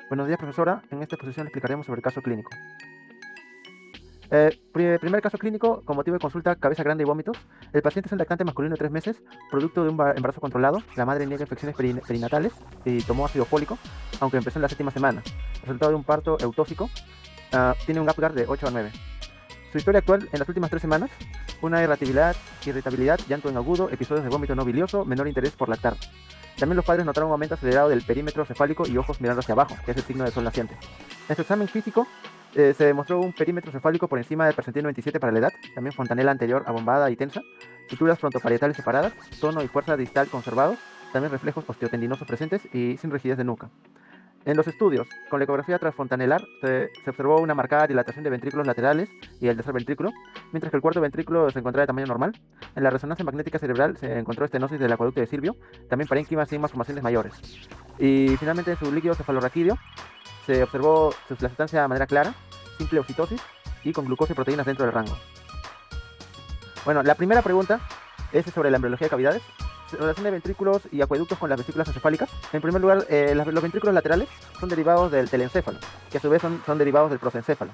Buenos días, profesora. En esta exposición le explicaremos sobre el caso clínico. Primer caso clínico, con motivo de consulta, cabeza grande y vómitos. El paciente es un lactante masculino de 3 meses, producto de un embarazo controlado. La madre niega infecciones perinatales y tomó ácido fólico, aunque empezó en la séptima semana. Resultado de un parto eutóxico. Tiene un Apgar de 8 a 9. Su historia actual en las últimas 3 semanas: una irritabilidad, llanto en agudo, episodios de vómito no bilioso, menor interés por lactar. También los padres notaron un aumento acelerado del perímetro cefálico y ojos mirando hacia abajo, que es el signo del sol naciente. En su examen físico se demostró un perímetro cefálico por encima del percentil 97 para la edad, también fontanela anterior abombada y tensa, suturas frontoparietales separadas, tono y fuerza distal conservados, también reflejos osteotendinosos presentes y sin rigidez de nuca. En los estudios, con la ecografía transfontanelar, se observó una marcada dilatación de ventrículos laterales y el tercer ventrículo, mientras que el cuarto ventrículo se encontraba de tamaño normal. En la resonancia magnética cerebral se encontró estenosis del acueducto de Silvio, también parénquima sin malformaciones mayores. Y finalmente en su líquido cefalorraquídeo se observó la sustancia de manera clara, simple ocitosis y con glucosa y proteínas dentro del rango. Bueno, la primera pregunta es sobre la embriología de cavidades. Relación de ventrículos y acueductos con las vesículas encefálicas. En primer lugar, los ventrículos laterales son derivados del telencéfalo, que a su vez son derivados del prosencéfalo.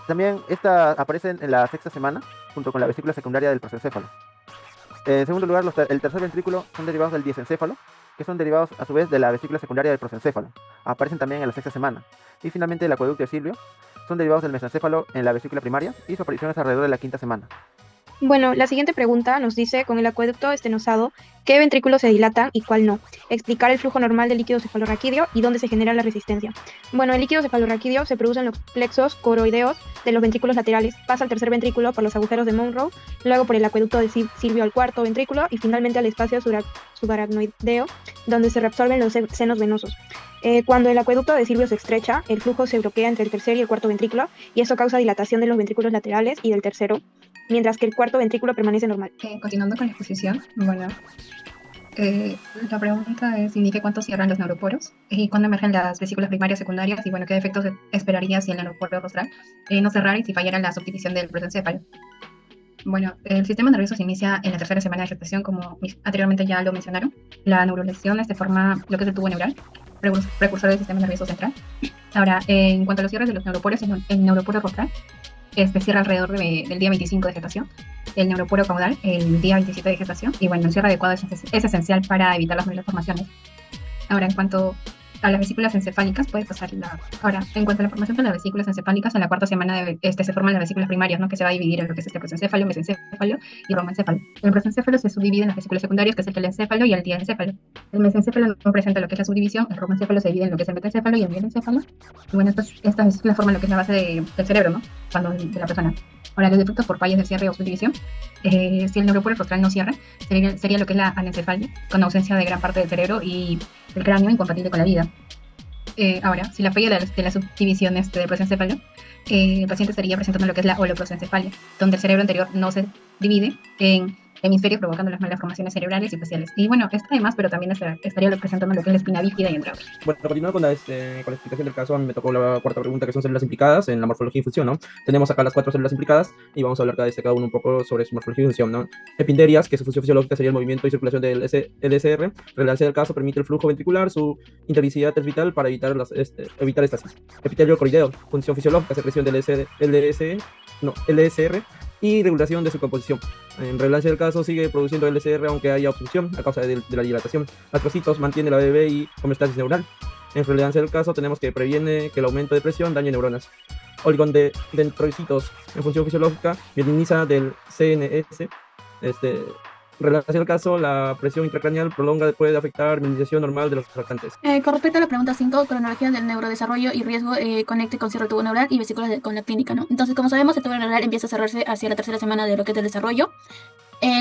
También esta aparece en la sexta semana, junto con la vesícula secundaria del prosencéfalo. En segundo lugar, el tercer ventrículo son derivados del diencéfalo, que son derivados a su vez de la vesícula secundaria del prosencéfalo. Aparecen también en la sexta semana. Y finalmente el acueducto de Silvio son derivados del mesencéfalo en la vesícula primaria y su aparición es alrededor de la quinta semana. Bueno, la siguiente pregunta nos dice, con el acueducto estenosado, ¿qué ventrículos se dilatan y cuál no? Explicar el flujo normal del líquido cefalorraquídeo y dónde se genera la resistencia. Bueno, el líquido cefalorraquídeo se produce en los plexos coroideos de los ventrículos laterales, pasa al tercer ventrículo por los agujeros de Monroe, luego por el acueducto de Silvio al cuarto ventrículo y finalmente al espacio subaracnoideo, donde se reabsorben los senos venosos. Cuando el acueducto de Silvio se estrecha, el flujo se bloquea entre el tercer y el cuarto ventrículo y eso causa dilatación de los ventrículos laterales y del tercero, mientras que el cuarto ventrículo permanece normal. Continuando con la exposición, bueno, la pregunta es, indique cuánto cierran los neuroporos y cuándo emergen las vesículas primarias, secundarias y bueno, qué efectos esperaría si el neuroporo rostral no cerrara y si fallara la subdivisión del prosencéfalo. Bueno, el sistema nervioso se inicia en la tercera semana de gestación, como anteriormente ya lo mencionaron. La neurolesión forma lo que es el tubo neural, precursor del sistema nervioso central. Ahora, en cuanto a los cierres de los neuroporos, el neuroporo rostral cierra alrededor del día 25 de gestación, el neuroporo caudal el día 27 de gestación, y bueno, el cierre adecuado es esencial para evitar las malformaciones. Ahora, en cuanto a las vesículas encefálicas, puede pasar Ahora, en cuanto a la formación de las vesículas encefálicas, en la cuarta semana se forman las vesículas primarias, ¿no? Que se va a dividir en lo que es prosencéfalo, mesencéfalo y romoencéfalo. El prosencéfalo se subdivide en las vesículas secundarias, que es el telencéfalo y el diencéfalo. El mesencéfalo no presenta lo que es la subdivisión, el romoencéfalo se divide en lo que es el metencéfalo y el diencéfalo. Y bueno, estas vesículas forman lo que es la base del cerebro, ¿no? De la persona. Ahora, los defectos por fallas de cierre o subdivisión, si el neuroporo rostral no cierra, sería lo que es la anencefalia, con ausencia de gran parte del cerebro y el cráneo incompatible con la vida. Ahora, si la falla de la subdivisión del prosencéfalo, el paciente estaría presentando lo que es la holoprosencefalia, donde el cerebro anterior no se divide en hemisferios, provocando las malformaciones cerebrales y faciales. Y bueno, esto además, pero también estaría presentando lo que es la espina bífida y entre otros. Bueno, continuando con con la explicación del caso, a mí me tocó la cuarta pregunta, que son células implicadas en la morfología y función, ¿no? Tenemos acá las 4 células implicadas y vamos a hablar cada uno un poco sobre su morfología y función, ¿no? Epinderias, que su función fisiológica sería el movimiento y circulación del LSR. Relevancia del caso, permite el flujo ventricular, su intersticidad es vital para evitar estasis. Epitelio coroideo, función fisiológica, secreción del LSR y regulación de su composición. En relevancia del caso, sigue produciendo LSR aunque haya obstrucción a causa de la dilatación. Astrocitos, mantiene la BB y homeostasis neural. En relevancia del caso, tenemos que previene que el aumento de presión dañe neuronas. Oligodendrocitos, en función fisiológica, mieliniza del CNS. Relación al caso, la presión intracraneal prolonga puede afectar mielinización normal de los lactantes. Con respecto a la pregunta 5, cronología del neurodesarrollo y riesgo, conecte con cierre tubo neural y vesículas con la clínica, ¿no? Entonces, como sabemos, el tubo neural empieza a cerrarse hacia la tercera semana de lo que es el desarrollo.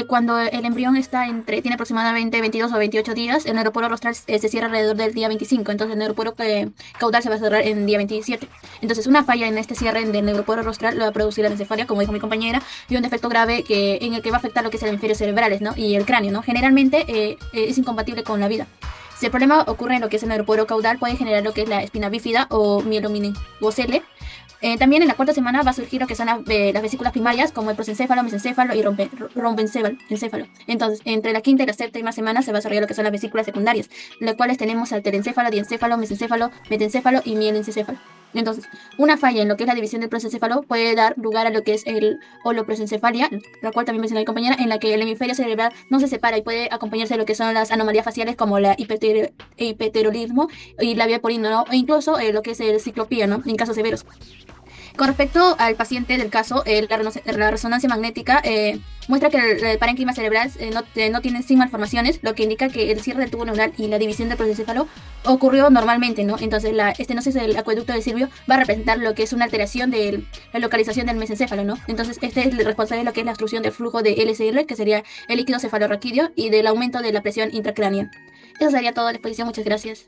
Cuando el embrión tiene aproximadamente 22 o 28 días, el neuroporo rostral se cierra alrededor del día 25, entonces el neuroporo caudal se va a cerrar en el día 27. Entonces, una falla en este cierre del neuroporo rostral lo va a producir la encefalia, como dijo mi compañera, y un defecto grave en el que va a afectar lo que es el hemisferio cerebrales, ¿no? Y el cráneo, ¿no? Generalmente es incompatible con la vida. Si el problema ocurre en lo que es el neuroporo caudal, puede generar lo que es la espina bífida o mielomeningocele, También en la cuarta semana va a surgir lo que son las vesículas primarias, como el prosencéfalo, mesencéfalo y rombencéfalo. Entonces, entre la quinta y la séptima semana se va a desarrollar lo que son las vesículas secundarias, las cuales tenemos alterencéfalo, diencéfalo, mesencéfalo, metencéfalo y mielencéfalo. Entonces, una falla en lo que es la división del prosencéfalo puede dar lugar a lo que es el holoprosencefalia, la cual también mencionó mi compañera, en la que el hemisferio cerebral no se separa y puede acompañarse de lo que son las anomalías faciales como la hiperterolismo y la vía porino, ¿no? E incluso lo que es el ciclopía, ¿no? En casos severos. Con respecto al paciente del caso, la resonancia magnética muestra que el parénquima cerebral no tiene sin malformaciones, lo que indica que el cierre del tubo neural y la división del prosencéfalo ocurrió normalmente, ¿no? Entonces, la estenosis del acueducto de Silvio va a representar lo que es una alteración de la localización del mesencéfalo, ¿no? Entonces, este es el responsable de lo que es la obstrucción del flujo de LCR, que sería el líquido cefalorraquídeo, y del aumento de la presión intracránea. Eso sería todo de la exposición. Muchas gracias.